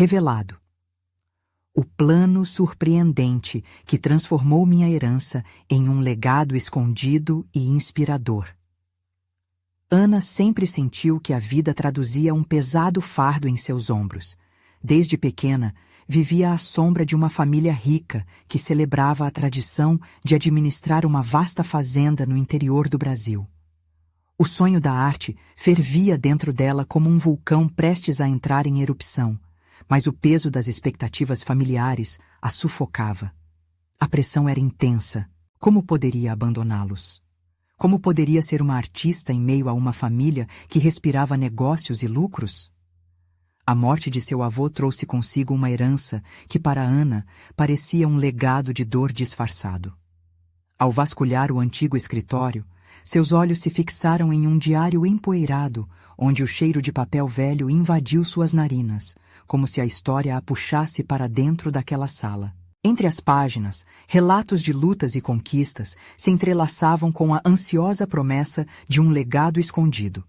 revelado. O plano surpreendente que transformou minha herança em um legado escondido e inspirador. Ana sempre sentiu que a vida traduzia um pesado fardo em seus ombros. Desde pequena, vivia à sombra de uma família rica que celebrava a tradição de administrar uma vasta fazenda no interior do Brasil. O sonho da arte fervia dentro dela como um vulcão prestes a entrar em erupção, mas o peso das expectativas familiares a sufocava. A pressão era intensa. Como poderia abandoná-los? Como poderia ser uma artista em meio a uma família que respirava negócios e lucros? A morte de seu avô trouxe consigo uma herança que para Ana parecia um legado de dor disfarçado. Ao vasculhar o antigo escritório, seus olhos se fixaram em um diário empoeirado, onde o cheiro de papel velho invadiu suas narinas, como se a história a puxasse para dentro daquela sala. Entre as páginas, relatos de lutas e conquistas se entrelaçavam com a ansiosa promessa de um legado escondido.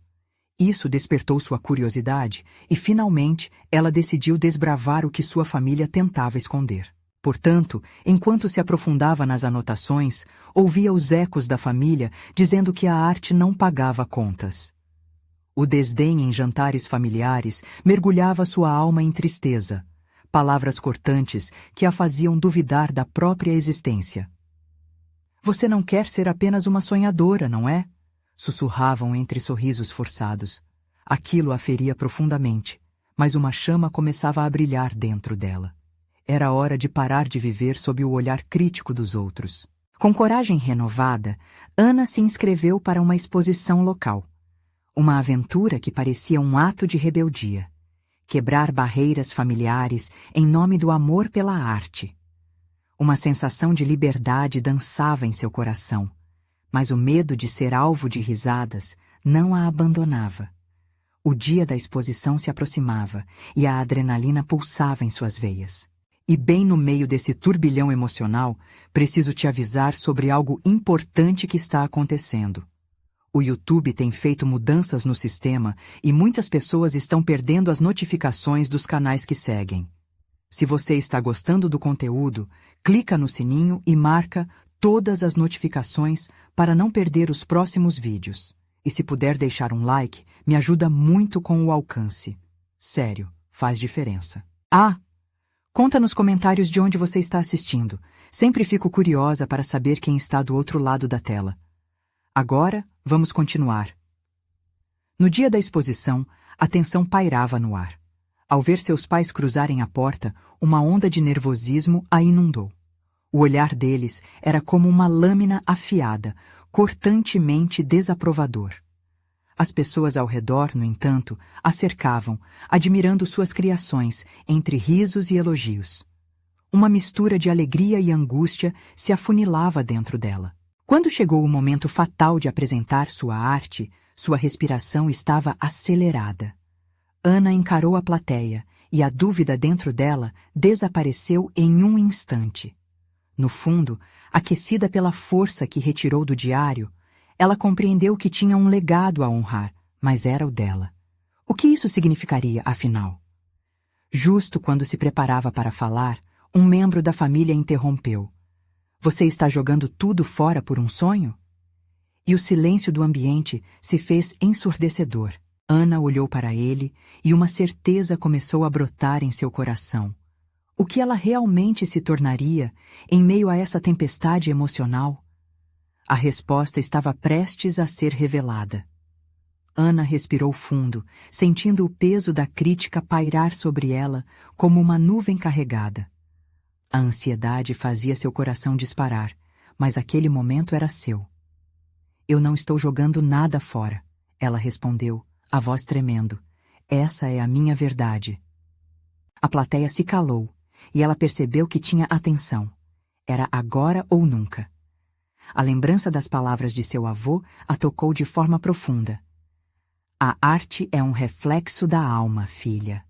Isso despertou sua curiosidade e, finalmente, ela decidiu desbravar o que sua família tentava esconder. Portanto, enquanto se aprofundava nas anotações, ouvia os ecos da família dizendo que a arte não pagava contas. O desdém em jantares familiares mergulhava sua alma em tristeza, palavras cortantes que a faziam duvidar da própria existência. "Você não quer ser apenas uma sonhadora, não é?" sussurravam entre sorrisos forçados. Aquilo a feria profundamente, mas uma chama começava a brilhar dentro dela. Era hora de parar de viver sob o olhar crítico dos outros. Com coragem renovada, Ana se inscreveu para uma exposição local. Uma aventura que parecia um ato de rebeldia. Quebrar barreiras familiares em nome do amor pela arte. Uma sensação de liberdade dançava em seu coração, mas o medo de ser alvo de risadas não a abandonava. O dia da exposição se aproximava e a adrenalina pulsava em suas veias. E bem no meio desse turbilhão emocional, preciso te avisar sobre algo importante que está acontecendo. O YouTube tem feito mudanças no sistema e muitas pessoas estão perdendo as notificações dos canais que seguem. Se você está gostando do conteúdo, clica no sininho e marca todas as notificações para não perder os próximos vídeos. E se puder deixar um like, me ajuda muito com o alcance. Sério, faz diferença. Conta nos comentários de onde você está assistindo. Sempre fico curiosa para saber quem está do outro lado da tela. Agora, vamos continuar. No dia da exposição, a tensão pairava no ar. Ao ver seus pais cruzarem a porta, uma onda de nervosismo a inundou. O olhar deles era como uma lâmina afiada, cortantemente desaprovador. As pessoas ao redor, no entanto, a cercavam, admirando suas criações, entre risos e elogios. Uma mistura de alegria e angústia se afunilava dentro dela. Quando chegou o momento fatal de apresentar sua arte, sua respiração estava acelerada. Ana encarou a plateia e a dúvida dentro dela desapareceu em um instante. No fundo, aquecida pela força que retirou do diário, ela compreendeu que tinha um legado a honrar, mas era o dela. O que isso significaria, afinal? Justo quando se preparava para falar, um membro da família interrompeu. "Você está jogando tudo fora por um sonho?" E o silêncio do ambiente se fez ensurdecedor. Ana olhou para ele e uma certeza começou a brotar em seu coração. O que ela realmente se tornaria em meio a essa tempestade emocional? A resposta estava prestes a ser revelada. Ana respirou fundo, sentindo o peso da crítica pairar sobre ela como uma nuvem carregada. A ansiedade fazia seu coração disparar, mas aquele momento era seu. "Eu não estou jogando nada fora", ela respondeu, a voz tremendo. "Essa é a minha verdade." A plateia se calou, e ela percebeu que tinha atenção. Era agora ou nunca. A lembrança das palavras de seu avô a tocou de forma profunda. "A arte é um reflexo da alma, filha."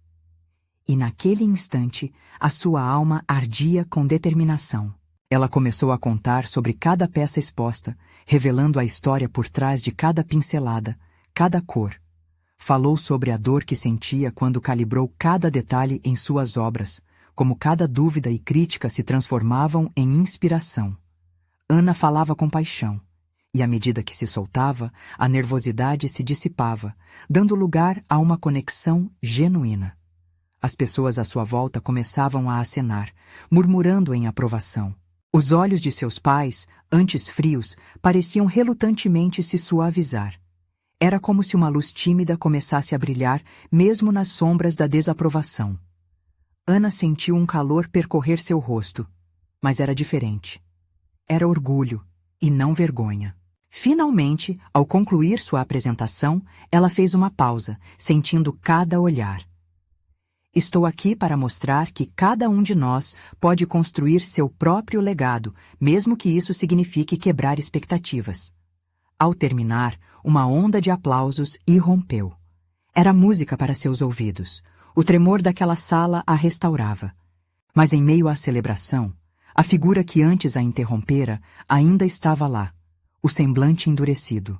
E naquele instante, a sua alma ardia com determinação. Ela começou a contar sobre cada peça exposta, revelando a história por trás de cada pincelada, cada cor. Falou sobre a dor que sentia quando calibrou cada detalhe em suas obras, como cada dúvida e crítica se transformavam em inspiração. Ana falava com paixão, e à medida que se soltava, a nervosidade se dissipava, dando lugar a uma conexão genuína. As pessoas à sua volta começavam a acenar, murmurando em aprovação. Os olhos de seus pais, antes frios, pareciam relutantemente se suavizar. Era como se uma luz tímida começasse a brilhar, mesmo nas sombras da desaprovação. Ana sentiu um calor percorrer seu rosto, mas era diferente. Era orgulho, e não vergonha. Finalmente, ao concluir sua apresentação, ela fez uma pausa, sentindo cada olhar. Estou aqui para mostrar que cada um de nós pode construir seu próprio legado, mesmo que isso signifique quebrar expectativas. Ao terminar, uma onda de aplausos irrompeu. Era música para seus ouvidos. O tremor daquela sala a restaurava. Mas em meio à celebração, a figura que antes a interrompera ainda estava lá, o semblante endurecido.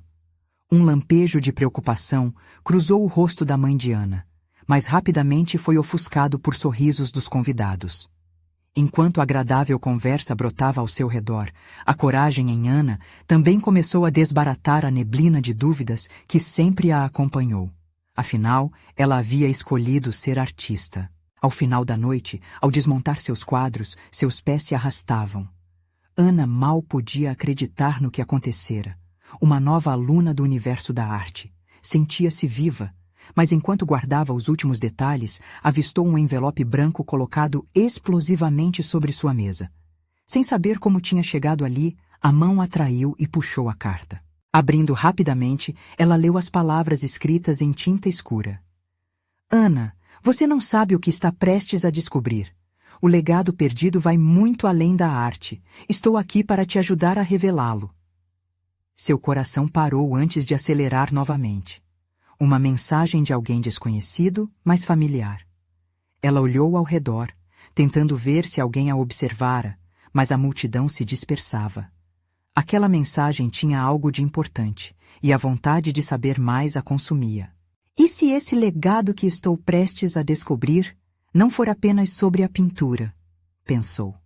Um lampejo de preocupação cruzou o rosto da mãe de Ana, mas rapidamente foi ofuscado por sorrisos dos convidados. Enquanto a agradável conversa brotava ao seu redor, a coragem em Ana também começou a desbaratar a neblina de dúvidas que sempre a acompanhou. Afinal, ela havia escolhido ser artista. Ao final da noite, ao desmontar seus quadros, seus pés se arrastavam. Ana mal podia acreditar no que acontecera. Uma nova aluna do universo da arte. Sentia-se viva. Mas enquanto guardava os últimos detalhes, avistou um envelope branco colocado explosivamente sobre sua mesa. Sem saber como tinha chegado ali, a mão a traiu e puxou a carta. Abrindo rapidamente, ela leu as palavras escritas em tinta escura. Ana, você não sabe o que está prestes a descobrir. O legado perdido vai muito além da arte. Estou aqui para te ajudar a revelá-lo. Seu coração parou antes de acelerar novamente. Uma mensagem de alguém desconhecido, mas familiar. Ela olhou ao redor, tentando ver se alguém a observara, mas a multidão se dispersava. Aquela mensagem tinha algo de importante, e a vontade de saber mais a consumia. E se esse legado que estou prestes a descobrir não for apenas sobre a pintura? Pensou.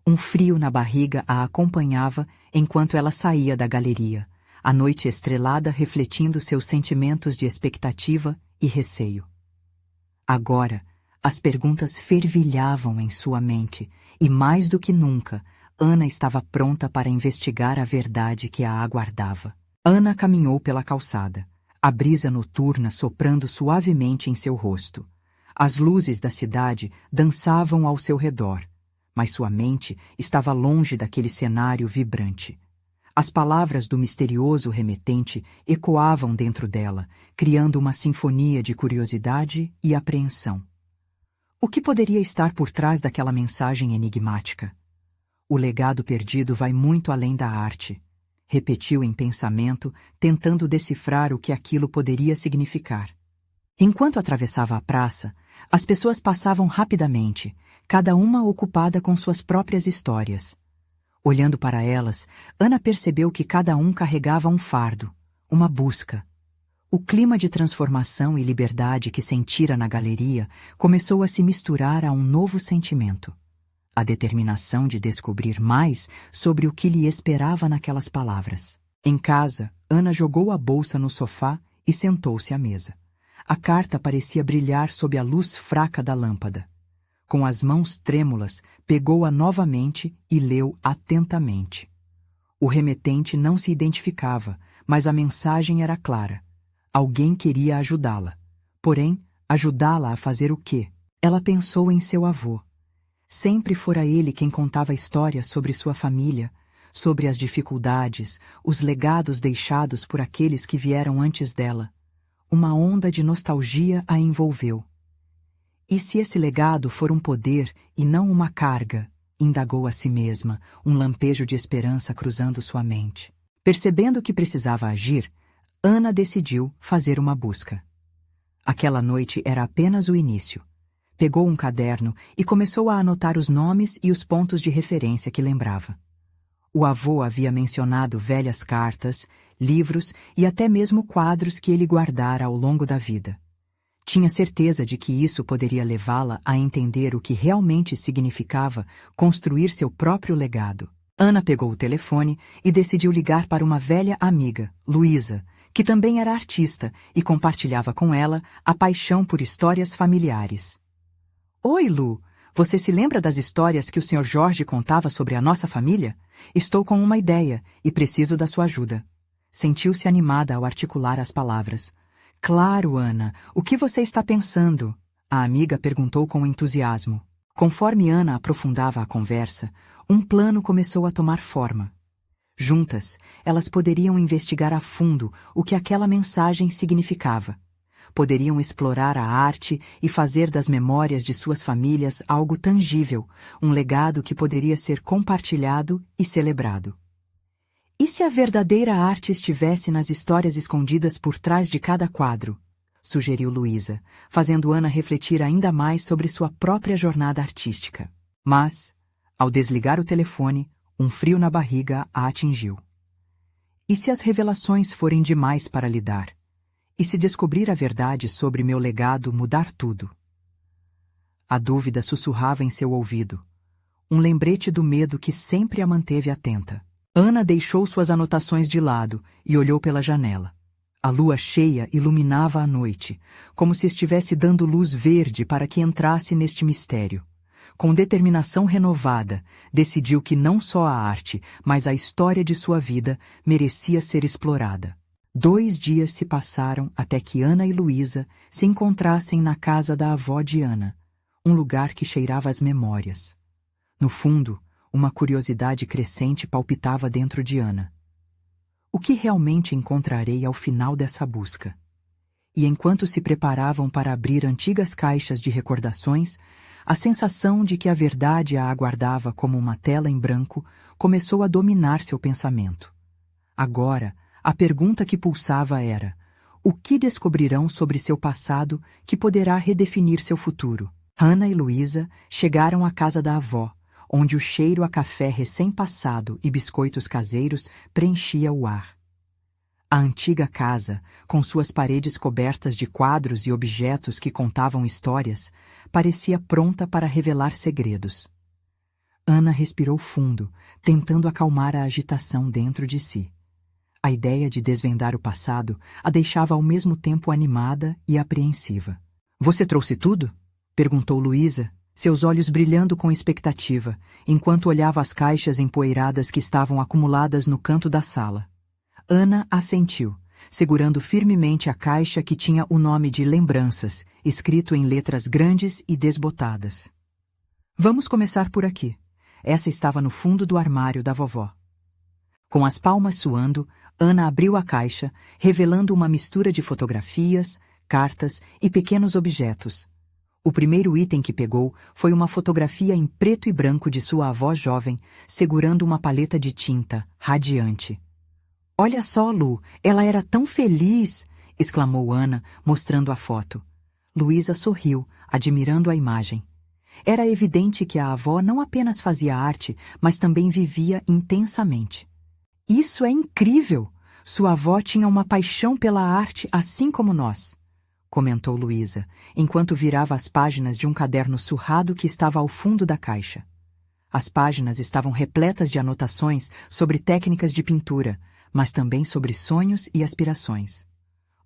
Um frio na barriga a acompanhava enquanto ela saía da galeria, a noite estrelada refletindo seus sentimentos de expectativa e receio. Agora, as perguntas fervilhavam em sua mente, e mais do que nunca, Ana estava pronta para investigar a verdade que a aguardava. Ana caminhou pela calçada, a brisa noturna soprando suavemente em seu rosto. As luzes da cidade dançavam ao seu redor, mas sua mente estava longe daquele cenário vibrante. As palavras do misterioso remetente ecoavam dentro dela, criando uma sinfonia de curiosidade e apreensão. O que poderia estar por trás daquela mensagem enigmática? O legado perdido vai muito além da arte, repetiu em pensamento, tentando decifrar o que aquilo poderia significar. Enquanto atravessava a praça, as pessoas passavam rapidamente, cada uma ocupada com suas próprias histórias. Olhando para elas, Ana percebeu que cada um carregava um fardo, uma busca. O clima de transformação e liberdade que sentira na galeria começou a se misturar a um novo sentimento. A determinação de descobrir mais sobre o que lhe esperava naquelas palavras. Em casa, Ana jogou a bolsa no sofá e sentou-se à mesa. A carta parecia brilhar sob a luz fraca da lâmpada. Com as mãos trêmulas, pegou-a novamente e leu atentamente. O remetente não se identificava, mas a mensagem era clara. Alguém queria ajudá-la. Porém, ajudá-la a fazer o quê? Ela pensou em seu avô. Sempre fora ele quem contava histórias sobre sua família, sobre as dificuldades, os legados deixados por aqueles que vieram antes dela. Uma onda de nostalgia a envolveu. E se esse legado for um poder e não uma carga? Indagou a si mesma, um lampejo de esperança cruzando sua mente. Percebendo que precisava agir, Ana decidiu fazer uma busca. Aquela noite era apenas o início. Pegou um caderno e começou a anotar os nomes e os pontos de referência que lembrava. O avô havia mencionado velhas cartas, livros e até mesmo quadros que ele guardara ao longo da vida. Tinha certeza de que isso poderia levá-la a entender o que realmente significava construir seu próprio legado. Ana pegou o telefone e decidiu ligar para uma velha amiga, Luísa, que também era artista e compartilhava com ela a paixão por histórias familiares. Oi, Lu! Você se lembra das histórias que o Sr. Jorge contava sobre a nossa família? Estou com uma ideia e preciso da sua ajuda. Sentiu-se animada ao articular as palavras. Claro, Ana, o que você está pensando? A amiga perguntou com entusiasmo. Conforme Ana aprofundava a conversa, um plano começou a tomar forma. Juntas, elas poderiam investigar a fundo o que aquela mensagem significava. Poderiam explorar a arte e fazer das memórias de suas famílias algo tangível, um legado que poderia ser compartilhado e celebrado. E se a verdadeira arte estivesse nas histórias escondidas por trás de cada quadro? Sugeriu Luísa, fazendo Ana refletir ainda mais sobre sua própria jornada artística. Mas, ao desligar o telefone, um frio na barriga a atingiu. E se as revelações forem demais para lidar? E se descobrir a verdade sobre meu legado mudar tudo? A dúvida sussurrava em seu ouvido, um lembrete do medo que sempre a manteve atenta. Ana deixou suas anotações de lado e olhou pela janela. A lua cheia iluminava a noite, como se estivesse dando luz verde para que entrasse neste mistério. Com determinação renovada, decidiu que não só a arte, mas a história de sua vida merecia ser explorada. 2 dias se passaram até que Ana e Luísa se encontrassem na casa da avó de Ana, um lugar que cheirava às memórias. No fundo, uma curiosidade crescente palpitava dentro de Ana. O que realmente encontrarei ao final dessa busca? E enquanto se preparavam para abrir antigas caixas de recordações, a sensação de que a verdade a aguardava como uma tela em branco começou a dominar seu pensamento. Agora, a pergunta que pulsava era: o que descobrirão sobre seu passado que poderá redefinir seu futuro? Ana e Luísa chegaram à casa da avó, onde o cheiro a café recém-passado e biscoitos caseiros preenchia o ar. A antiga casa, com suas paredes cobertas de quadros e objetos que contavam histórias, parecia pronta para revelar segredos. Ana respirou fundo, tentando acalmar a agitação dentro de si. A ideia de desvendar o passado a deixava ao mesmo tempo animada e apreensiva. — Você trouxe tudo? Perguntou Luísa, seus olhos brilhando com expectativa, enquanto olhava as caixas empoeiradas que estavam acumuladas no canto da sala. Ana assentiu, segurando firmemente a caixa que tinha o nome de Lembranças, escrito em letras grandes e desbotadas. Vamos começar por aqui. Essa estava no fundo do armário da vovó. Com as palmas suando, Ana abriu a caixa, revelando uma mistura de fotografias, cartas e pequenos objetos. O primeiro item que pegou foi uma fotografia em preto e branco de sua avó jovem, segurando uma paleta de tinta, radiante. — Olha só, Lu, ela era tão feliz! Exclamou Ana, mostrando a foto. Luísa sorriu, admirando a imagem. Era evidente que a avó não apenas fazia arte, mas também vivia intensamente. — Isso é incrível! Sua avó tinha uma paixão pela arte assim como nós, comentou Luísa, enquanto virava as páginas de um caderno surrado que estava ao fundo da caixa. As páginas estavam repletas de anotações sobre técnicas de pintura, mas também sobre sonhos e aspirações.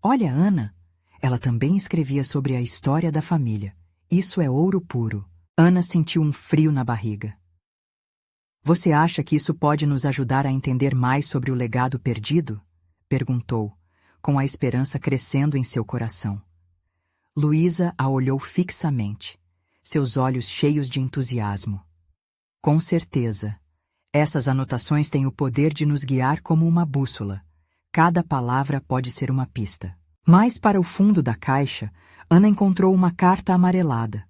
Olha, Ana! Ela também escrevia sobre a história da família. Isso é ouro puro. Ana sentiu um frio na barriga. Você acha que isso pode nos ajudar a entender mais sobre o legado perdido? Perguntou, com a esperança crescendo em seu coração. Luísa a olhou fixamente, seus olhos cheios de entusiasmo. Com certeza. Essas anotações têm o poder de nos guiar como uma bússola. Cada palavra pode ser uma pista. Mais para o fundo da caixa, Ana encontrou uma carta amarelada.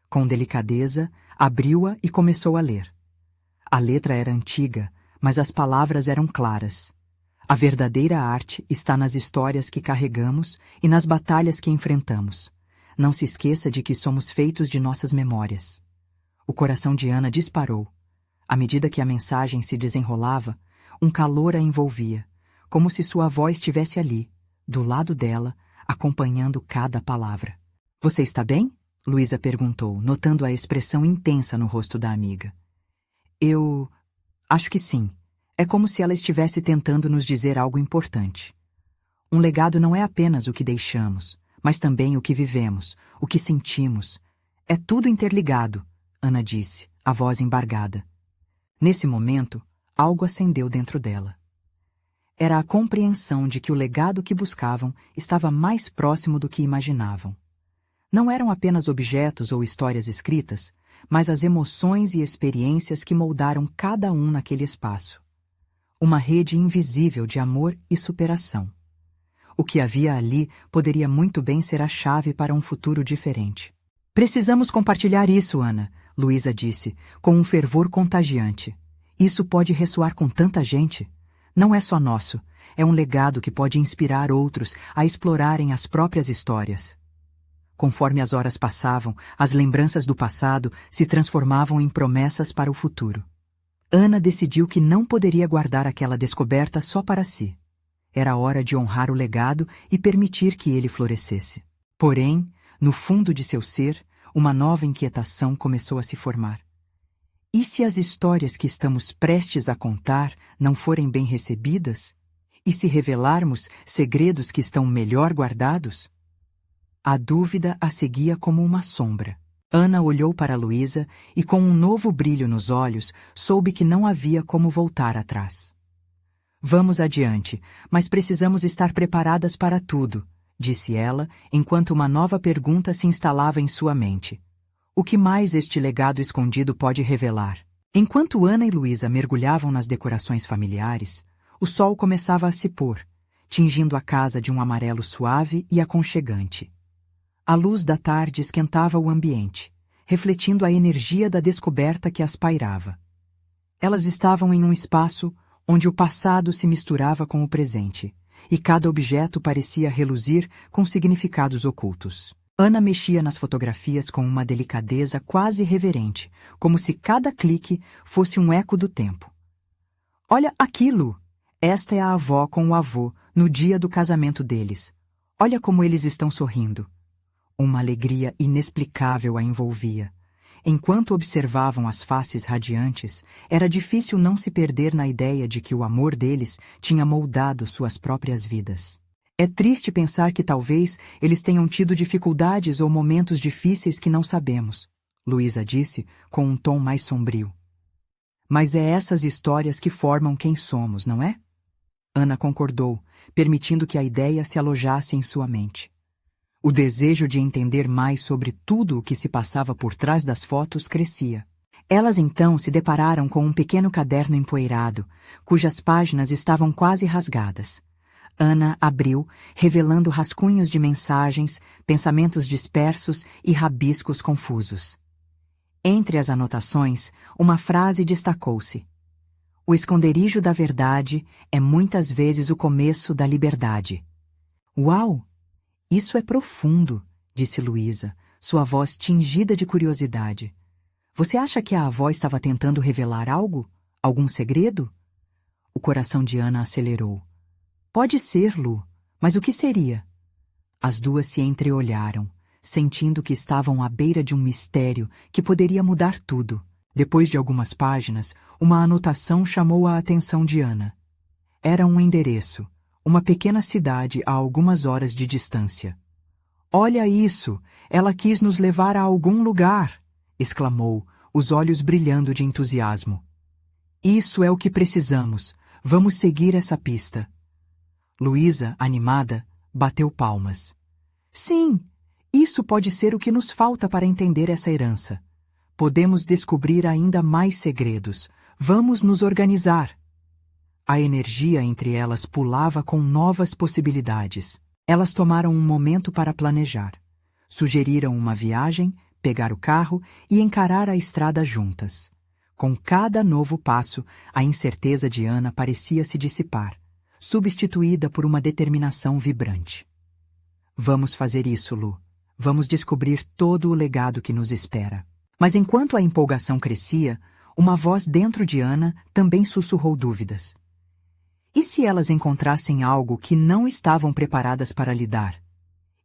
Com delicadeza, abriu-a e começou a ler. A letra era antiga, mas as palavras eram claras. A verdadeira arte está nas histórias que carregamos e nas batalhas que enfrentamos. Não se esqueça de que somos feitos de nossas memórias. O coração de Ana disparou. À medida que a mensagem se desenrolava, um calor a envolvia, como se sua avó estivesse ali, do lado dela, acompanhando cada palavra. Você está bem? Luísa perguntou, notando a expressão intensa no rosto da amiga. Eu acho que sim. É como se ela estivesse tentando nos dizer algo importante. Um legado não é apenas o que deixamos, mas também o que vivemos, o que sentimos. É tudo interligado, Ana disse, a voz embargada. Nesse momento, algo acendeu dentro dela. Era a compreensão de que o legado que buscavam estava mais próximo do que imaginavam. Não eram apenas objetos ou histórias escritas, mas as emoções e experiências que moldaram cada um naquele espaço. Uma rede invisível de amor e superação. O que havia ali poderia muito bem ser a chave para um futuro diferente. Precisamos compartilhar isso, Ana, Luísa disse, com um fervor contagiante. Isso pode ressoar com tanta gente. Não é só nosso, é um legado que pode inspirar outros a explorarem as próprias histórias. Conforme as horas passavam, as lembranças do passado se transformavam em promessas para o futuro. Ana decidiu que não poderia guardar aquela descoberta só para si. Era hora de honrar o legado e permitir que ele florescesse. Porém, no fundo de seu ser, uma nova inquietação começou a se formar. E se as histórias que estamos prestes a contar não forem bem recebidas? E se revelarmos segredos que estão melhor guardados? A dúvida a seguia como uma sombra. Ana olhou para Luísa e, com um novo brilho nos olhos, soube que não havia como voltar atrás. Vamos adiante, mas precisamos estar preparadas para tudo, disse ela, enquanto uma nova pergunta se instalava em sua mente. O que mais este legado escondido pode revelar? Enquanto Ana e Luísa mergulhavam nas decorações familiares, o sol começava a se pôr, tingindo a casa de um amarelo suave e aconchegante. A luz da tarde esquentava o ambiente, refletindo a energia da descoberta que as pairava. Elas estavam em um espaço onde o passado se misturava com o presente, e cada objeto parecia reluzir com significados ocultos. Ana mexia nas fotografias com uma delicadeza quase reverente, como se cada clique fosse um eco do tempo. Olha aquilo! Esta é a avó com o avô, no dia do casamento deles. Olha como eles estão sorrindo. Uma alegria inexplicável a envolvia. Enquanto observavam as faces radiantes, era difícil não se perder na ideia de que o amor deles tinha moldado suas próprias vidas. É triste pensar que talvez eles tenham tido dificuldades ou momentos difíceis que não sabemos, Luísa disse com um tom mais sombrio. Mas é essas histórias que formam quem somos, não é? Ana concordou, permitindo que a ideia se alojasse em sua mente. O desejo de entender mais sobre tudo o que se passava por trás das fotos crescia. Elas então se depararam com um pequeno caderno empoeirado, cujas páginas estavam quase rasgadas. Ana abriu, revelando rascunhos de mensagens, pensamentos dispersos e rabiscos confusos. Entre as anotações, uma frase destacou-se. O esconderijo da verdade é muitas vezes o começo da liberdade. Uau! Isso é profundo, disse Luísa, sua voz tingida de curiosidade. Você acha que a avó estava tentando revelar algo? Algum segredo? O coração de Ana acelerou. Pode ser, Lu, mas o que seria? As duas se entreolharam, sentindo que estavam à beira de um mistério que poderia mudar tudo. Depois de algumas páginas, uma anotação chamou a atenção de Ana. Era um endereço. Uma pequena cidade a algumas horas de distância. Olha isso! Ela quis nos levar a algum lugar! Exclamou, os olhos brilhando de entusiasmo. Isso é o que precisamos. Vamos seguir essa pista. Luísa, animada, bateu palmas. Sim! Isso pode ser o que nos falta para entender essa herança. Podemos descobrir ainda mais segredos. Vamos nos organizar. A energia entre elas pulava com novas possibilidades. Elas tomaram um momento para planejar. Sugeriram uma viagem, pegar o carro e encarar a estrada juntas. Com cada novo passo, a incerteza de Ana parecia se dissipar, substituída por uma determinação vibrante. Vamos fazer isso, Lu. Vamos descobrir todo o legado que nos espera. Mas enquanto a empolgação crescia, uma voz dentro de Ana também sussurrou dúvidas. E se elas encontrassem algo que não estavam preparadas para lidar?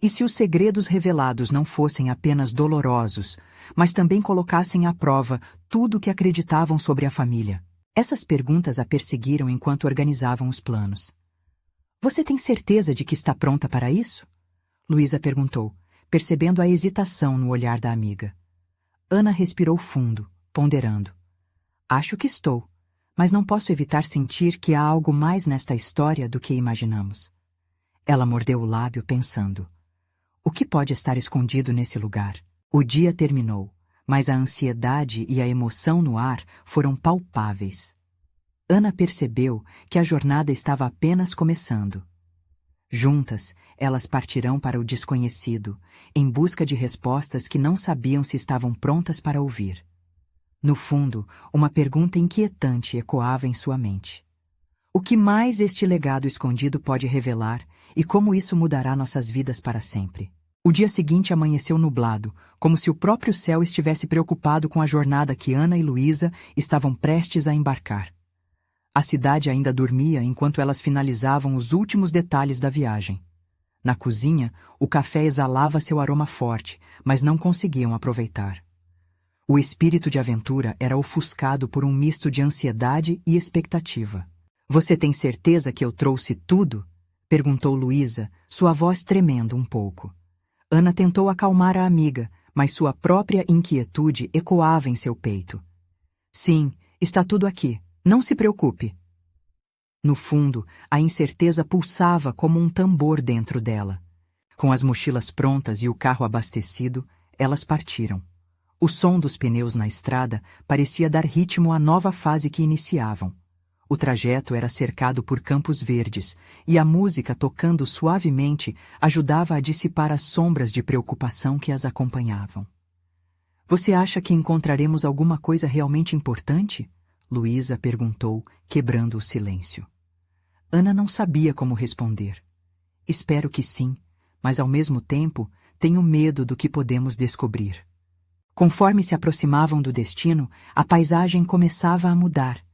E se os segredos revelados não fossem apenas dolorosos, mas também colocassem à prova tudo o que acreditavam sobre a família? Essas perguntas a perseguiram enquanto organizavam os planos. Você tem certeza de que está pronta para isso? Luísa perguntou, percebendo a hesitação no olhar da amiga. Ana respirou fundo, ponderando. Acho que estou, mas não posso evitar sentir que há algo mais nesta história do que imaginamos. Ela mordeu o lábio pensando. O que pode estar escondido nesse lugar? O dia terminou, mas a ansiedade e a emoção no ar foram palpáveis. Ana percebeu que a jornada estava apenas começando. Juntas, elas partirão para o desconhecido, em busca de respostas que não sabiam se estavam prontas para ouvir. No fundo, uma pergunta inquietante ecoava em sua mente. O que mais este legado escondido pode revelar e como isso mudará nossas vidas para sempre? O dia seguinte amanheceu nublado, como se o próprio céu estivesse preocupado com a jornada que Ana e Luísa estavam prestes a embarcar. A cidade ainda dormia enquanto elas finalizavam os últimos detalhes da viagem. Na cozinha, o café exalava seu aroma forte, mas não conseguiam aproveitar. O espírito de aventura era ofuscado por um misto de ansiedade e expectativa. Você tem certeza que eu trouxe tudo? Perguntou Luísa, sua voz tremendo um pouco. Ana tentou acalmar a amiga, mas sua própria inquietude ecoava em seu peito. Sim, está tudo aqui. Não se preocupe. No fundo, a incerteza pulsava como um tambor dentro dela. Com as mochilas prontas e o carro abastecido, elas partiram. O som dos pneus na estrada parecia dar ritmo à nova fase que iniciavam. O trajeto era cercado por campos verdes, e a música tocando suavemente ajudava a dissipar as sombras de preocupação que as acompanhavam. Você acha que encontraremos alguma coisa realmente importante? Luísa perguntou, quebrando o silêncio. Ana não sabia como responder. Espero que sim, mas ao mesmo tempo tenho medo do que podemos descobrir. Conforme se aproximavam do destino, a paisagem começava a mudar.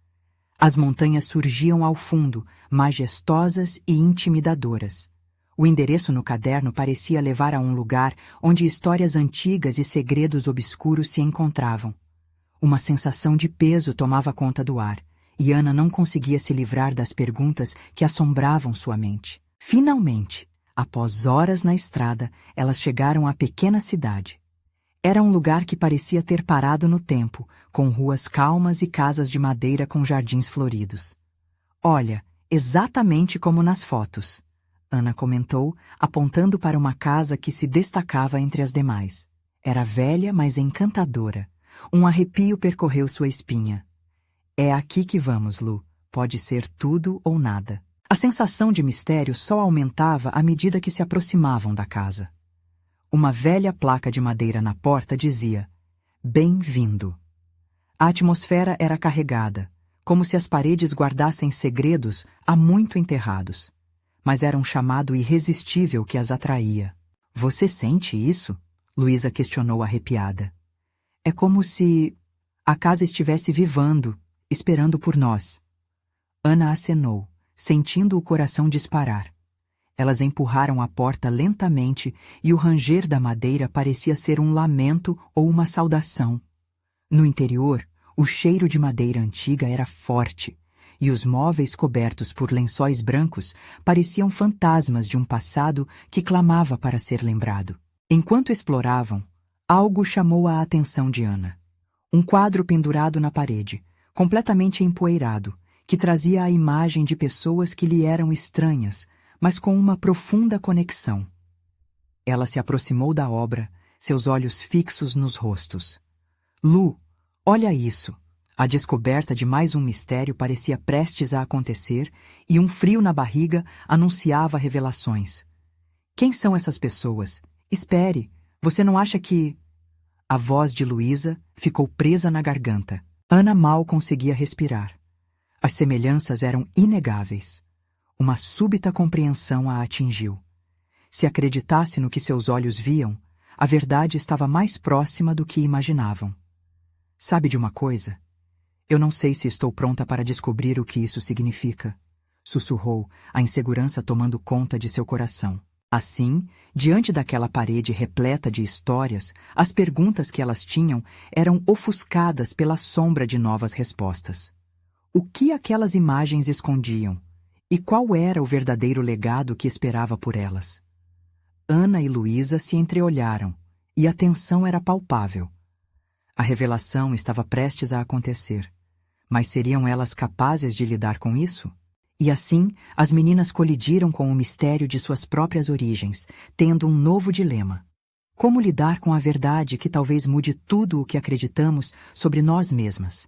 As montanhas surgiam ao fundo, majestosas e intimidadoras. O endereço no caderno parecia levar a um lugar onde histórias antigas e segredos obscuros se encontravam. Uma sensação de peso tomava conta do ar, e Ana não conseguia se livrar das perguntas que assombravam sua mente. Finalmente, após horas na estrada, elas chegaram à pequena cidade. Era um lugar que parecia ter parado no tempo, com ruas calmas e casas de madeira com jardins floridos. Olha, exatamente como nas fotos, Ana comentou, apontando para uma casa que se destacava entre as demais. Era velha, mas encantadora. Um arrepio percorreu sua espinha. É aqui que vamos, Lu. Pode ser tudo ou nada. A sensação de mistério só aumentava à medida que se aproximavam da casa. Uma velha placa de madeira na porta dizia: Bem-vindo. A atmosfera era carregada, como se as paredes guardassem segredos há muito enterrados. Mas era um chamado irresistível que as atraía. Você sente isso? Luísa questionou arrepiada. É como se a casa estivesse vivando, esperando por nós. Ana acenou, sentindo o coração disparar. Elas empurraram a porta lentamente e o ranger da madeira parecia ser um lamento ou uma saudação. No interior, o cheiro de madeira antiga era forte, e os móveis cobertos por lençóis brancos pareciam fantasmas de um passado que clamava para ser lembrado. Enquanto exploravam, algo chamou a atenção de Ana. Um quadro pendurado na parede, completamente empoeirado, que trazia a imagem de pessoas que lhe eram estranhas, mas com uma profunda conexão. Ela se aproximou da obra, seus olhos fixos nos rostos. Lu, olha isso! A descoberta de mais um mistério parecia prestes a acontecer e um frio na barriga anunciava revelações. Quem são essas pessoas? Espere, você não acha que... A voz de Luísa ficou presa na garganta. Ana mal conseguia respirar. As semelhanças eram inegáveis. Uma súbita compreensão a atingiu. Se acreditasse no que seus olhos viam, a verdade estava mais próxima do que imaginavam. Sabe de uma coisa? Eu não sei se estou pronta para descobrir o que isso significa. sussurrou, a insegurança tomando conta de seu coração. Assim, diante daquela parede repleta de histórias, as perguntas que elas tinham eram ofuscadas pela sombra de novas respostas. O que aquelas imagens escondiam? E qual era o verdadeiro legado que esperava por elas? Ana e Luísa se entreolharam, e a tensão era palpável. A revelação estava prestes a acontecer, mas seriam elas capazes de lidar com isso? E assim, as meninas colidiram com o mistério de suas próprias origens, tendo um novo dilema. Como lidar com a verdade que talvez mude tudo o que acreditamos sobre nós mesmas?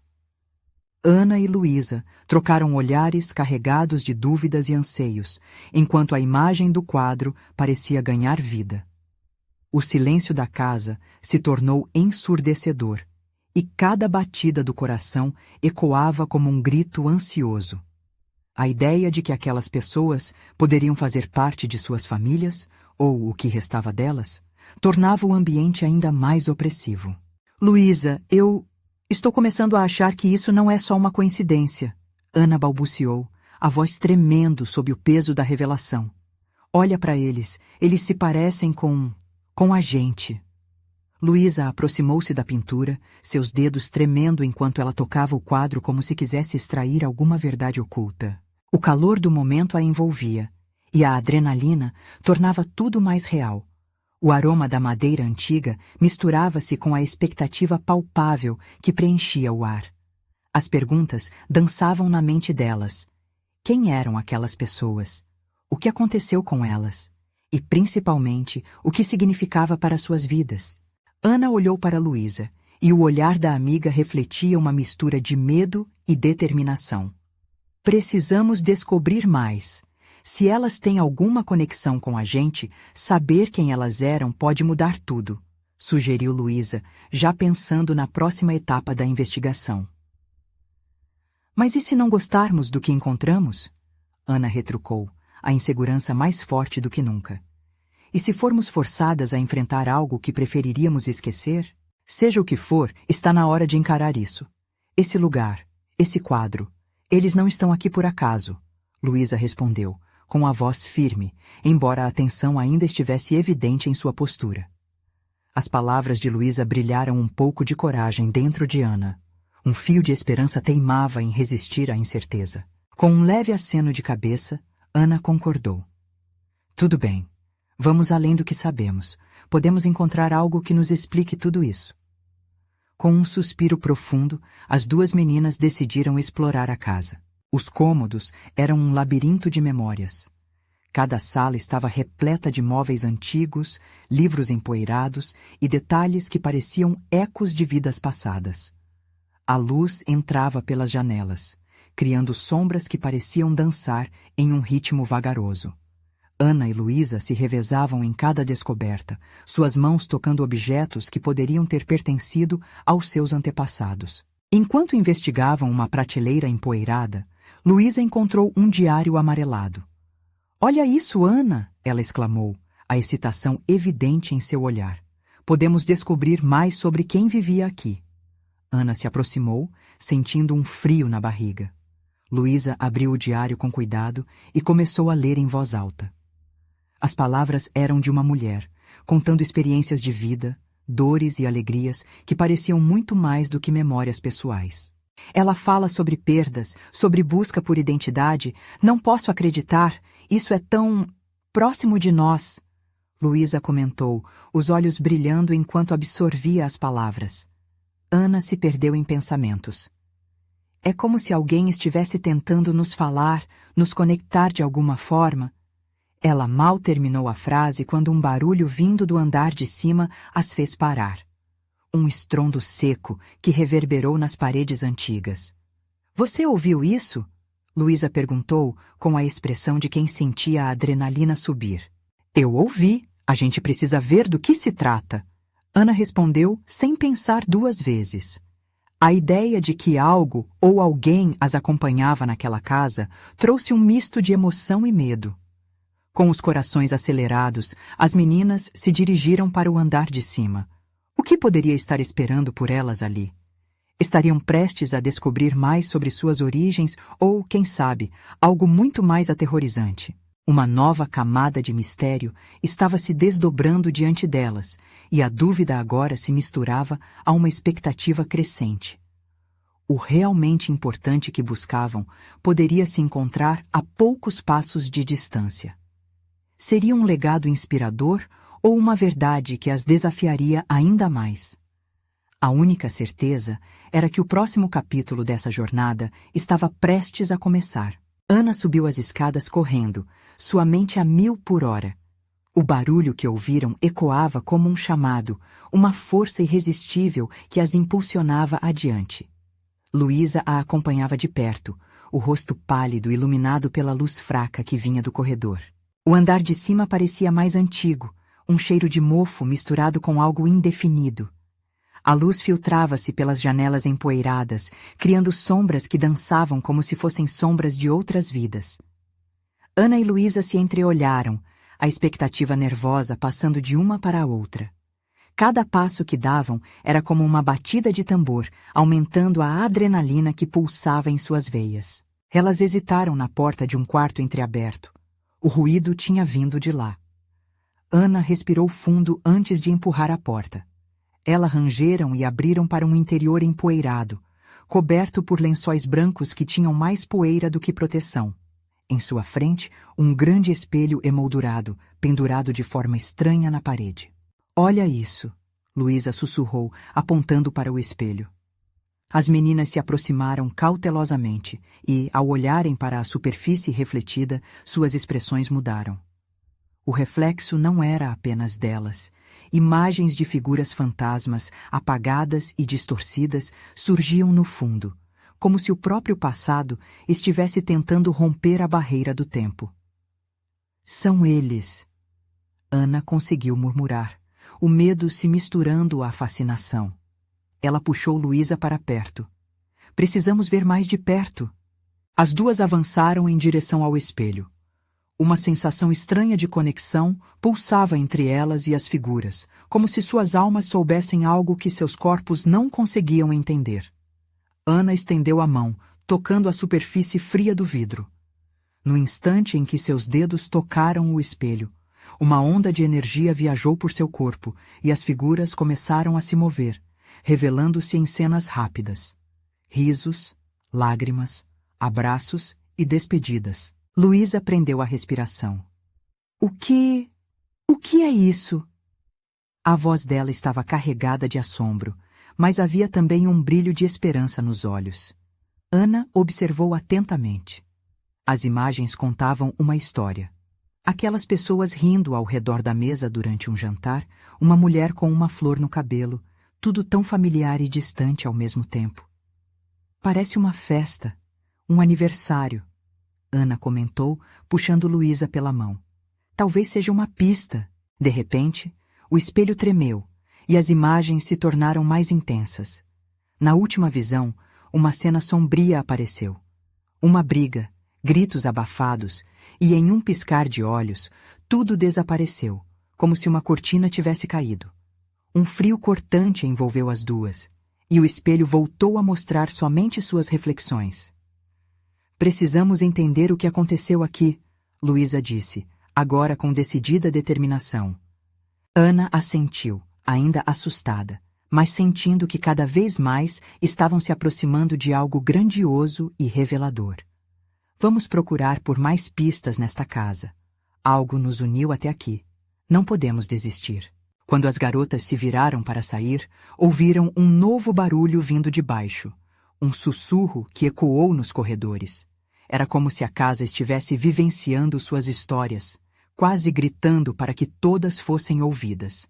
Ana e Luísa trocaram olhares carregados de dúvidas e anseios, enquanto a imagem do quadro parecia ganhar vida. O silêncio da casa se tornou ensurdecedor, e cada batida do coração ecoava como um grito ansioso. A ideia de que aquelas pessoas poderiam fazer parte de suas famílias, ou o que restava delas, tornava o ambiente ainda mais opressivo. Luísa, estou começando a achar que isso não é só uma coincidência. Ana balbuciou, a voz tremendo sob o peso da revelação. Olha para eles se parecem com a gente. Luísa aproximou-se da pintura, seus dedos tremendo enquanto ela tocava o quadro como se quisesse extrair alguma verdade oculta. O calor do momento a envolvia, e a adrenalina tornava tudo mais real. O aroma da madeira antiga misturava-se com a expectativa palpável que preenchia o ar. As perguntas dançavam na mente delas. Quem eram aquelas pessoas? O que aconteceu com elas? E, principalmente, o que significava para suas vidas? Ana olhou para Luísa, e o olhar da amiga refletia uma mistura de medo e determinação. Precisamos descobrir mais. Se elas têm alguma conexão com a gente, saber quem elas eram pode mudar tudo, sugeriu Luísa, já pensando na próxima etapa da investigação. Mas e se não gostarmos do que encontramos? Ana retrucou, a insegurança mais forte do que nunca. E se formos forçadas a enfrentar algo que preferiríamos esquecer? Seja o que for, está na hora de encarar isso. Esse lugar, esse quadro, eles não estão aqui por acaso, Luísa respondeu, com a voz firme, embora a tensão ainda estivesse evidente em sua postura. As palavras de Luísa brilharam um pouco de coragem dentro de Ana. Um fio de esperança teimava em resistir à incerteza. Com um leve aceno de cabeça, Ana concordou. Tudo bem. Vamos além do que sabemos. Podemos encontrar algo que nos explique tudo isso. Com um suspiro profundo, as duas meninas decidiram explorar a casa. Os cômodos eram um labirinto de memórias. Cada sala estava repleta de móveis antigos, livros empoeirados e detalhes que pareciam ecos de vidas passadas. A luz entrava pelas janelas, criando sombras que pareciam dançar em um ritmo vagaroso. Ana e Luísa se revezavam em cada descoberta, suas mãos tocando objetos que poderiam ter pertencido aos seus antepassados. Enquanto investigavam uma prateleira empoeirada, Luísa encontrou um diário amarelado. "Olha isso, Ana!" ela exclamou, a excitação evidente em seu olhar. "Podemos descobrir mais sobre quem vivia aqui." Ana se aproximou, sentindo um frio na barriga. Luísa abriu o diário com cuidado e começou a ler em voz alta. As palavras eram de uma mulher, contando experiências de vida, dores e alegrias que pareciam muito mais do que memórias pessoais. Ela fala sobre perdas, sobre busca por identidade. "Não posso acreditar, isso é tão próximo de nós", Luísa comentou, os olhos brilhando enquanto absorvia as palavras. Ana se perdeu em pensamentos. "É como se alguém estivesse tentando nos falar, nos conectar de alguma forma." Ela mal terminou a frase quando um barulho vindo do andar de cima as fez parar. Um estrondo seco que reverberou nas paredes antigas. "Você ouviu isso?" Luísa perguntou, com a expressão de quem sentia a adrenalina subir. "Eu ouvi. A gente precisa ver do que se trata." Ana respondeu sem pensar duas vezes. A ideia de que algo ou alguém as acompanhava naquela casa trouxe um misto de emoção e medo. Com os corações acelerados, as meninas se dirigiram para o andar de cima. O que poderia estar esperando por elas ali? Estariam prestes a descobrir mais sobre suas origens ou, quem sabe, algo muito mais aterrorizante. Uma nova camada de mistério estava se desdobrando diante delas, e a dúvida agora se misturava a uma expectativa crescente. O realmente importante que buscavam poderia se encontrar a poucos passos de distância. Seria um legado inspirador ou uma verdade que as desafiaria ainda mais? A única certeza era que o próximo capítulo dessa jornada estava prestes a começar. Ana subiu as escadas correndo, sua mente a 1000 por hora. O barulho que ouviram ecoava como um chamado, uma força irresistível que as impulsionava adiante. Luísa a acompanhava de perto, o rosto pálido iluminado pela luz fraca que vinha do corredor. O andar de cima parecia mais antigo, um cheiro de mofo misturado com algo indefinido. A luz filtrava-se pelas janelas empoeiradas, criando sombras que dançavam como se fossem sombras de outras vidas. Ana e Luísa se entreolharam, a expectativa nervosa passando de uma para a outra. Cada passo que davam era como uma batida de tambor, aumentando a adrenalina que pulsava em suas veias. Elas hesitaram na porta de um quarto entreaberto. O ruído tinha vindo de lá. Ana respirou fundo antes de empurrar a porta. Elas rangeram e abriram para um interior empoeirado, coberto por lençóis brancos que tinham mais poeira do que proteção. Em sua frente, um grande espelho emoldurado, pendurado de forma estranha na parede. "Olha isso", Luísa sussurrou, apontando para o espelho. As meninas se aproximaram cautelosamente e, ao olharem para a superfície refletida, suas expressões mudaram. O reflexo não era apenas delas. Imagens de figuras fantasmas, apagadas e distorcidas, surgiam no fundo, como se o próprio passado estivesse tentando romper a barreira do tempo. "São eles", Ana conseguiu murmurar, o medo se misturando à fascinação. Ela puxou Luísa para perto. "Precisamos ver mais de perto." As duas avançaram em direção ao espelho. Uma sensação estranha de conexão pulsava entre elas e as figuras, como se suas almas soubessem algo que seus corpos não conseguiam entender. Ana estendeu a mão, tocando a superfície fria do vidro. No instante em que seus dedos tocaram o espelho, uma onda de energia viajou por seu corpo e as figuras começaram a se mover, revelando-se em cenas rápidas. Risos, lágrimas, abraços e despedidas. Luísa prendeu a respiração. O que é isso?" A voz dela estava carregada de assombro, mas havia também um brilho de esperança nos olhos. Ana observou atentamente. As imagens contavam uma história. Aquelas pessoas rindo ao redor da mesa durante um jantar, uma mulher com uma flor no cabelo, tudo tão familiar e distante ao mesmo tempo. "Parece uma festa, um aniversário", Ana comentou, puxando Luísa pela mão. "Talvez seja uma pista." De repente, o espelho tremeu e as imagens se tornaram mais intensas. Na última visão, uma cena sombria apareceu. Uma briga, gritos abafados e, em um piscar de olhos, tudo desapareceu, como se uma cortina tivesse caído. Um frio cortante envolveu as duas, e o espelho voltou a mostrar somente suas reflexões. "Precisamos entender o que aconteceu aqui", Luísa disse, agora com decidida determinação. Ana assentiu, ainda assustada, mas sentindo que cada vez mais estavam se aproximando de algo grandioso e revelador. "Vamos procurar por mais pistas nesta casa. Algo nos uniu até aqui. Não podemos desistir." Quando as garotas se viraram para sair, ouviram um novo barulho vindo de baixo. Um sussurro que ecoou nos corredores. Era como se a casa estivesse vivenciando suas histórias, quase gritando para que todas fossem ouvidas.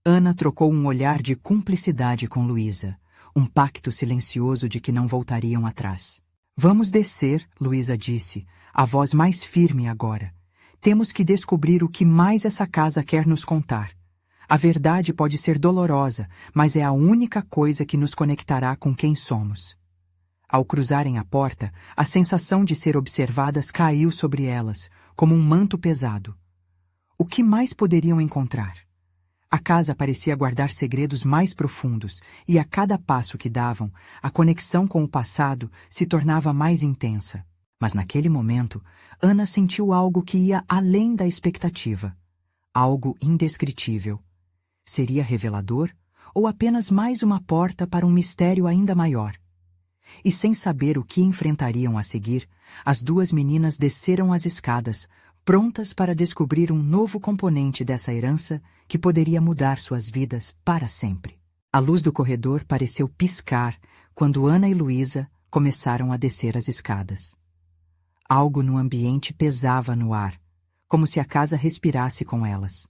Ana trocou um olhar de cumplicidade com Luísa, um pacto silencioso de que não voltariam atrás. "Vamos descer", Luísa disse, a voz mais firme agora. "Temos que descobrir o que mais essa casa quer nos contar. A verdade pode ser dolorosa, mas é a única coisa que nos conectará com quem somos." Ao cruzarem a porta, a sensação de ser observadas caiu sobre elas, como um manto pesado. O que mais poderiam encontrar? A casa parecia guardar segredos mais profundos, e a cada passo que davam, a conexão com o passado se tornava mais intensa. Mas naquele momento, Ana sentiu algo que ia além da expectativa. Algo indescritível. Seria revelador ou apenas mais uma porta para um mistério ainda maior? E sem saber o que enfrentariam a seguir, as duas meninas desceram as escadas, prontas para descobrir um novo componente dessa herança que poderia mudar suas vidas para sempre. A luz do corredor pareceu piscar quando Ana e Luísa começaram a descer as escadas. Algo no ambiente pesava no ar, como se a casa respirasse com elas.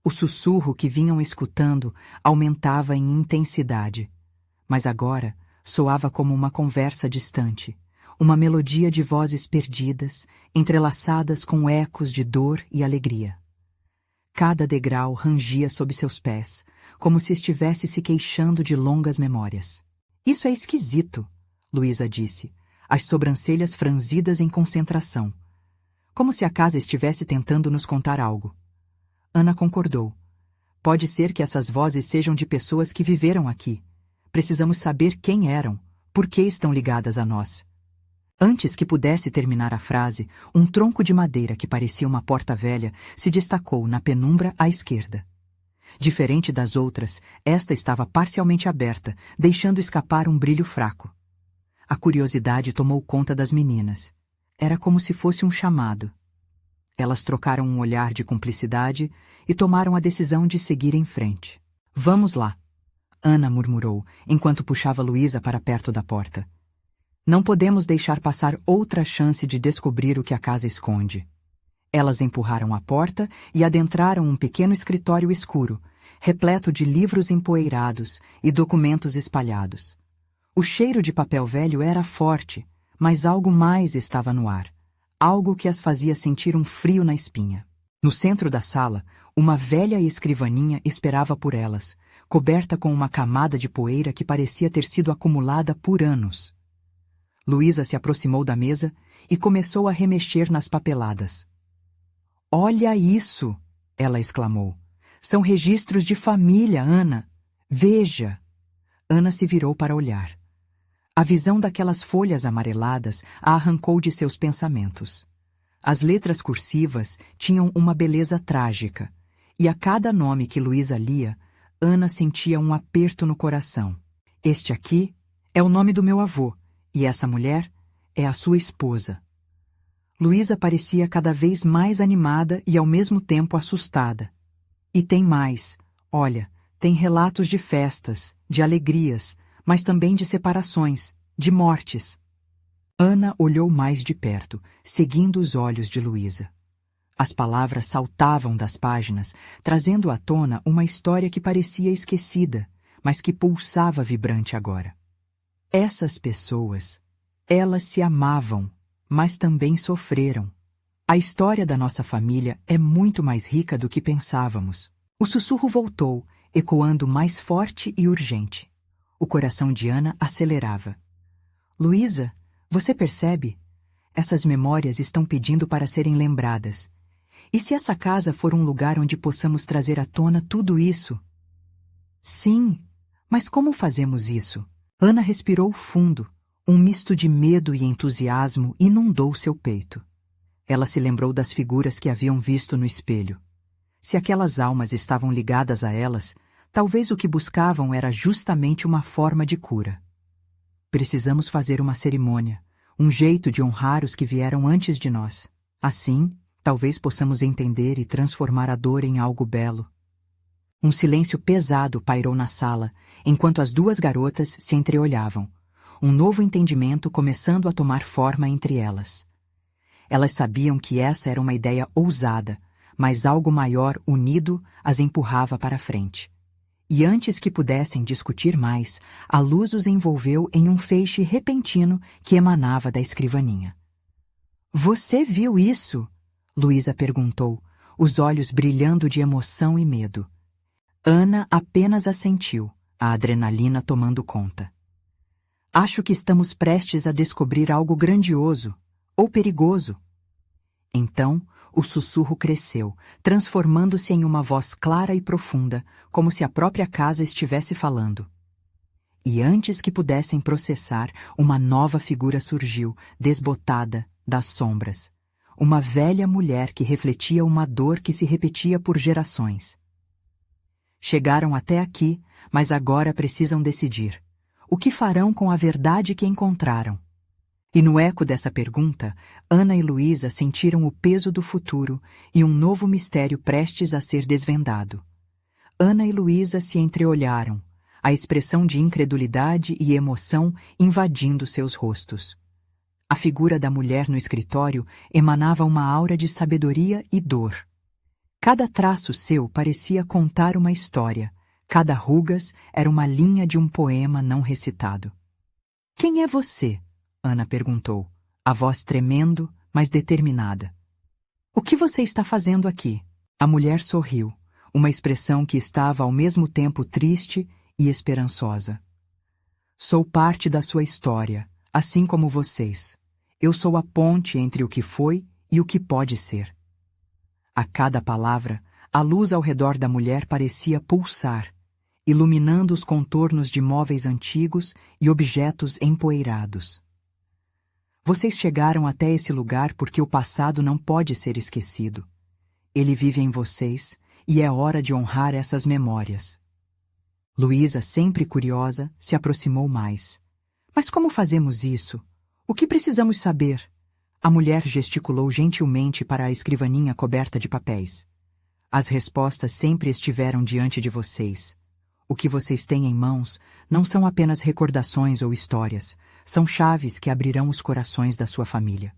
O sussurro que vinham escutando aumentava em intensidade, mas agora soava como uma conversa distante, uma melodia de vozes perdidas, entrelaçadas com ecos de dor e alegria. Cada degrau rangia sob seus pés, como se estivesse se queixando de longas memórias. "Isso é esquisito", Luísa disse, as sobrancelhas franzidas em concentração. Como se a casa estivesse tentando nos contar algo. Ana concordou. "Pode ser que essas vozes sejam de pessoas que viveram aqui. Precisamos saber quem eram, por que estão ligadas a nós." Antes que pudesse terminar a frase, um tronco de madeira que parecia uma porta velha se destacou na penumbra à esquerda. Diferente das outras, esta estava parcialmente aberta, deixando escapar um brilho fraco. A curiosidade tomou conta das meninas. Era como se fosse um chamado. Elas trocaram um olhar de cumplicidade e tomaram a decisão de seguir em frente. "Vamos lá", Ana murmurou, enquanto puxava Luísa para perto da porta. "Não podemos deixar passar outra chance de descobrir o que a casa esconde." Elas empurraram a porta e adentraram um pequeno escritório escuro, repleto de livros empoeirados e documentos espalhados. O cheiro de papel velho era forte, mas algo mais estava no ar, algo que as fazia sentir um frio na espinha. No centro da sala, uma velha escrivaninha esperava por elas, coberta com uma camada de poeira que parecia ter sido acumulada por anos. Luísa se aproximou da mesa e começou a remexer nas papeladas. "Olha isso!" ela exclamou. "São registros de família, Ana. Veja!" Ana se virou para olhar. A visão daquelas folhas amareladas a arrancou de seus pensamentos. As letras cursivas tinham uma beleza trágica, e a cada nome que Luísa lia, Ana sentia um aperto no coração. "Este aqui é o nome do meu avô, e essa mulher é a sua esposa." Luísa parecia cada vez mais animada e ao mesmo tempo assustada. "E tem mais. Olha, tem relatos de festas, de alegrias, mas também de separações, de mortes." Ana olhou mais de perto, seguindo os olhos de Luísa. As palavras saltavam das páginas, trazendo à tona uma história que parecia esquecida, mas que pulsava vibrante agora. Essas pessoas, elas se amavam, mas também sofreram. A história da nossa família é muito mais rica do que pensávamos. O sussurro voltou, ecoando mais forte e urgente. O coração de Ana acelerava. "Luísa, você percebe? Essas memórias estão pedindo para serem lembradas. E se essa casa for um lugar onde possamos trazer à tona tudo isso?" "Sim, mas como fazemos isso?" Ana respirou fundo. Um misto de medo e entusiasmo inundou seu peito. Ela se lembrou das figuras que haviam visto no espelho. Se aquelas almas estavam ligadas a elas, talvez o que buscavam era justamente uma forma de cura. "Precisamos fazer uma cerimônia, um jeito de honrar os que vieram antes de nós. Assim, talvez possamos entender e transformar a dor em algo belo." Um silêncio pesado pairou na sala, enquanto as duas garotas se entreolhavam, um novo entendimento começando a tomar forma entre elas. Elas sabiam que essa era uma ideia ousada, mas algo maior unido as empurrava para frente. E antes que pudessem discutir mais, a luz os envolveu em um feixe repentino que emanava da escrivaninha. "Você viu isso?" Luísa perguntou, os olhos brilhando de emoção e medo. Ana apenas assentiu, a adrenalina tomando conta. "Acho que estamos prestes a descobrir algo grandioso, ou perigoso." Então, o sussurro cresceu, transformando-se em uma voz clara e profunda, como se a própria casa estivesse falando. E antes que pudessem processar, uma nova figura surgiu, desbotada, das sombras. Uma velha mulher que refletia uma dor que se repetia por gerações. Chegaram até aqui, mas agora precisam decidir. O que farão com a verdade que encontraram? E no eco dessa pergunta, Ana e Luísa sentiram o peso do futuro e um novo mistério prestes a ser desvendado. Ana e Luísa se entreolharam, a expressão de incredulidade e emoção invadindo seus rostos. A figura da mulher no escritório emanava uma aura de sabedoria e dor. Cada traço seu parecia contar uma história, cada rugas era uma linha de um poema não recitado. "Quem é você?" Ana perguntou, a voz tremendo, mas determinada. "O que você está fazendo aqui?" A mulher sorriu, uma expressão que estava ao mesmo tempo triste e esperançosa. "Sou parte da sua história, assim como vocês. Eu sou a ponte entre o que foi e o que pode ser." A cada palavra, a luz ao redor da mulher parecia pulsar, iluminando os contornos de móveis antigos e objetos empoeirados. "Vocês chegaram até esse lugar porque o passado não pode ser esquecido. Ele vive em vocês e é hora de honrar essas memórias." Luísa, sempre curiosa, se aproximou mais. "Mas como fazemos isso? O que precisamos saber?" A mulher gesticulou gentilmente para a escrivaninha coberta de papéis. "As respostas sempre estiveram diante de vocês. O que vocês têm em mãos não são apenas recordações ou histórias, são chaves que abrirão os corações da sua família.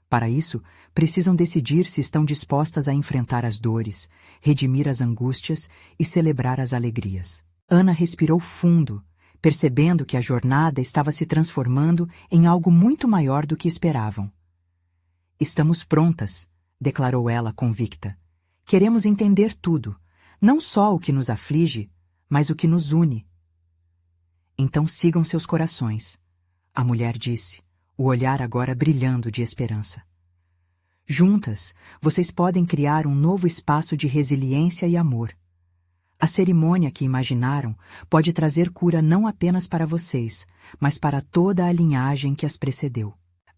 Para isso, precisam decidir se estão dispostas a enfrentar as dores, redimir as angústias e celebrar as alegrias." Ana respirou fundo, percebendo que a jornada estava se transformando em algo muito maior do que esperavam. "Estamos prontas", declarou ela convicta. "Queremos entender tudo, não só o que nos aflige, mas o que nos une." "Então sigam seus corações", a mulher disse, o olhar agora brilhando de esperança. "Juntas, vocês podem criar um novo espaço de resiliência e amor. A cerimônia que imaginaram pode trazer cura não apenas para vocês, mas para toda a linhagem que as precedeu."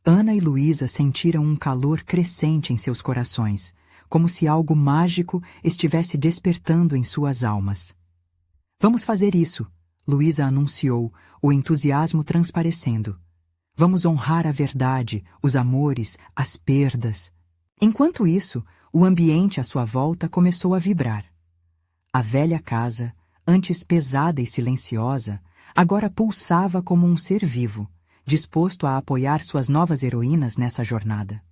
Ana e Luísa sentiram um calor crescente em seus corações, como se algo mágico estivesse despertando em suas almas. "Vamos fazer isso", Luísa anunciou, o entusiasmo transparecendo. "Vamos honrar a verdade, os amores, as perdas." Enquanto isso, o ambiente à sua volta começou a vibrar. A velha casa, antes pesada e silenciosa, agora pulsava como um ser vivo, disposto a apoiar suas novas heroínas nessa jornada.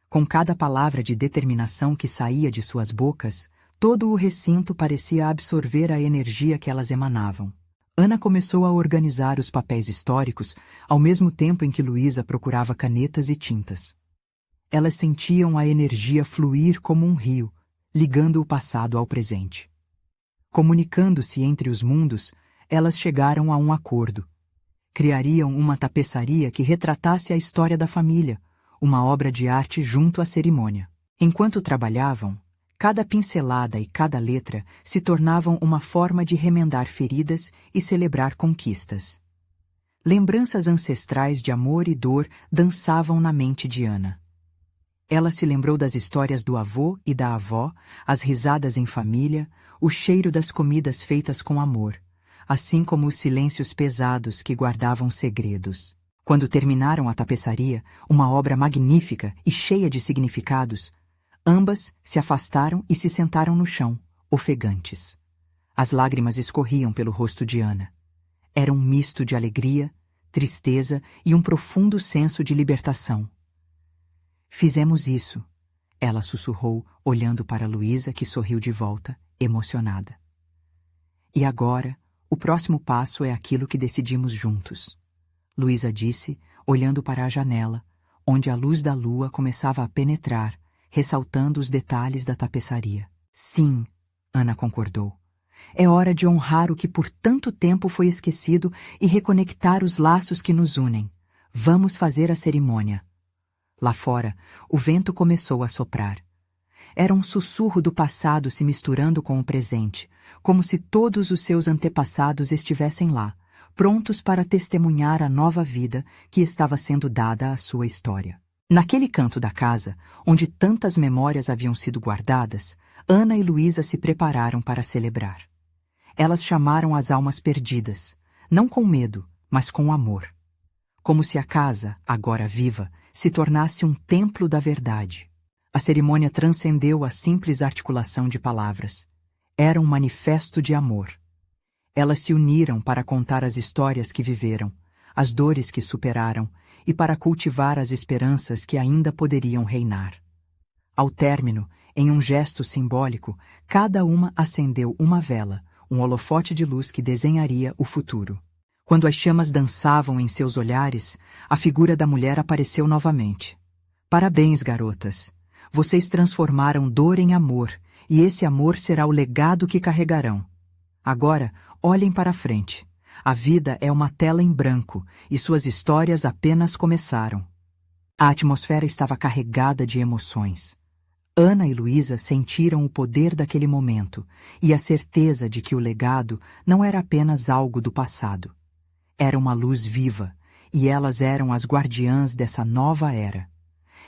Com cada palavra de determinação que saía de suas bocas, todo o recinto parecia absorver a energia que elas emanavam. Ana começou a organizar os papéis históricos, ao mesmo tempo em que Luísa procurava canetas e tintas. Elas sentiam a energia fluir como um rio, ligando o passado ao presente. Comunicando-se entre os mundos, elas chegaram a um acordo. Criariam uma tapeçaria que retratasse a história da família, uma obra de arte junto à cerimônia. Enquanto trabalhavam, cada pincelada e cada letra se tornavam uma forma de remendar feridas e celebrar conquistas. Lembranças ancestrais de amor e dor dançavam na mente de Ana. Ela se lembrou das histórias do avô e da avó, as risadas em família, o cheiro das comidas feitas com amor, assim como os silêncios pesados que guardavam segredos. Quando terminaram a tapeçaria, uma obra magnífica e cheia de significados, ambas se afastaram e se sentaram no chão, ofegantes. As lágrimas escorriam pelo rosto de Ana. Era um misto de alegria, tristeza e um profundo senso de libertação. "Fizemos isso", ela sussurrou, olhando para Luísa, que sorriu de volta, emocionada. "E agora, o próximo passo é aquilo que decidimos juntos", Luísa disse, olhando para a janela, onde a luz da lua começava a penetrar, ressaltando os detalhes da tapeçaria. "Sim", Ana concordou. "É hora de honrar o que por tanto tempo foi esquecido e reconectar os laços que nos unem. Vamos fazer a cerimônia." Lá fora, o vento começou a soprar. era um sussurro do passado se misturando com o presente, como se todos os seus antepassados estivessem lá, prontos para testemunhar a nova vida que estava sendo dada à sua história. Naquele canto da casa, onde tantas memórias haviam sido guardadas, Ana e Luísa se prepararam para celebrar. Elas chamaram as almas perdidas, não com medo, mas com amor. Como se a casa, agora viva, se tornasse um templo da verdade. A cerimônia transcendeu a simples articulação de palavras. Era um manifesto de amor. Elas se uniram para contar as histórias que viveram, as dores que superaram e para cultivar as esperanças que ainda poderiam reinar. Ao término, em um gesto simbólico, cada uma acendeu uma vela, um holofote de luz que desenharia o futuro. Quando as chamas dançavam em seus olhares, a figura da mulher apareceu novamente. Parabéns, garotas! Vocês transformaram dor em amor, e esse amor será o legado que carregarão. Agora, olhem para a frente. A vida é uma tela em branco, e suas histórias apenas começaram. A atmosfera estava carregada de emoções. Ana e Luísa sentiram o poder daquele momento e a certeza de que o legado não era apenas algo do passado. Era uma luz viva, e elas eram as guardiãs dessa nova era.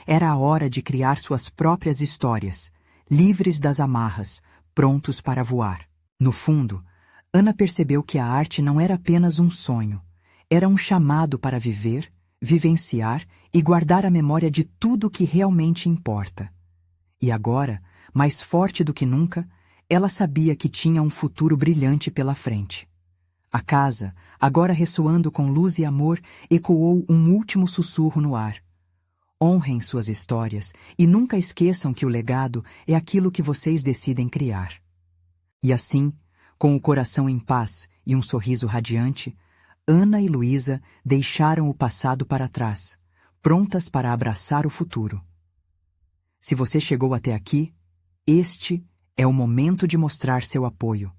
Era a hora de criar suas próprias histórias, livres das amarras, prontos para voar. No fundo, Ana percebeu que a arte não era apenas um sonho, era um chamado para viver, vivenciar e guardar a memória de tudo o que realmente importa. E agora, mais forte do que nunca, ela sabia que tinha um futuro brilhante pela frente. A casa, agora ressoando com luz e amor, ecoou um último sussurro no ar. Honrem suas histórias e nunca esqueçam que o legado é aquilo que vocês decidem criar. E assim, com o coração em paz e um sorriso radiante, Ana e Luísa deixaram o passado para trás, prontas para abraçar o futuro. Se você chegou até aqui, este é o momento de mostrar seu apoio.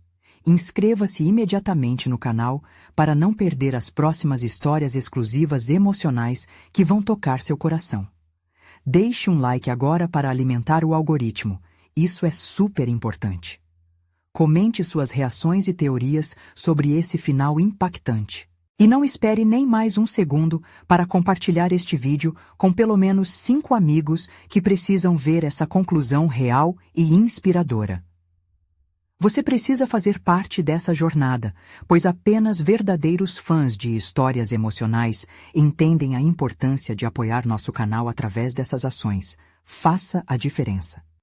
Inscreva-se imediatamente no canal para não perder as próximas histórias exclusivas emocionais que vão tocar seu coração. Deixe um like agora para alimentar o algoritmo. Isso é super importante. Comente suas reações e teorias sobre esse final impactante. E não espere nem mais um segundo para compartilhar este vídeo com pelo menos 5 amigos que precisam ver essa conclusão real e inspiradora. Você precisa fazer parte dessa jornada, pois apenas verdadeiros fãs de histórias emocionais entendem a importância de apoiar nosso canal através dessas ações. Faça a diferença.